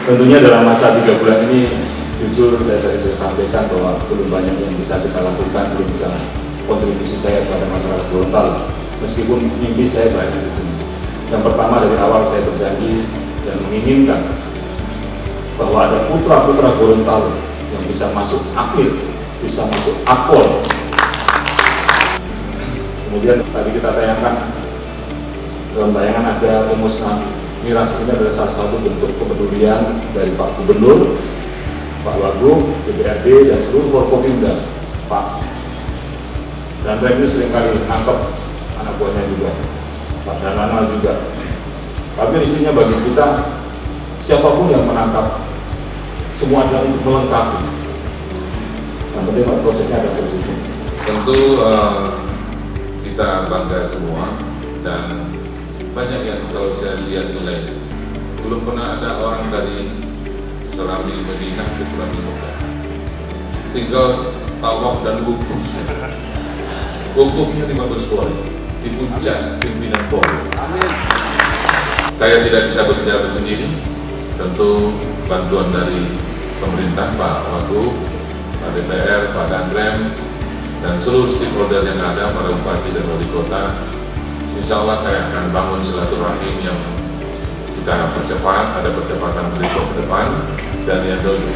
Tentunya dalam masa 3 bulan ini, jujur saya sudah sampaikan bahwa belum banyak yang bisa kita lakukan, belum bisa kontribusi saya kepada masyarakat Gorontalo. Meskipun mimpi saya banyak di sini. Yang pertama, dari awal saya berjanji dan menginginkan bahwa ada putra-putra Gorontalo yang bisa masuk akil, bisa masuk akpol. Kemudian tadi kita tayangkan dalam tayangan ada pemusnahan miras. Ini adalah salah satu bentuk kepedulian dari Pak Gubernur, Pak Wagub, DPRD, dan seluruh Forkopimda, Pak. Dan ini seringkali menangkap anak buahnya juga, Pak Danana juga. Tapi isinya bagi kita, siapapun yang menangkap, semua adalah untuk melengkapi. Yang penting Pak, prosesnya ada positif. Tentu kita bangga semua, dan banyak yang kalau saya lihat nilainya, belum pernah ada orang dari Selami Madinah ke Selami Mekah. Tinggal tawaf dan wukuf. Wukufnya di Mabes Polri, di puncak pimpinan Polri. Saya tidak bisa bekerja sendiri, tentu bantuan dari pemerintah, Pak Wagub, Pak DPR, Pak Danrem, dan seluruh stakeholder yang ada, para bupati dan wali kota. Insya Allah saya akan bangun silaturahim yang kita percepat, ada percepatan berikut ke depan, dan yang dulu.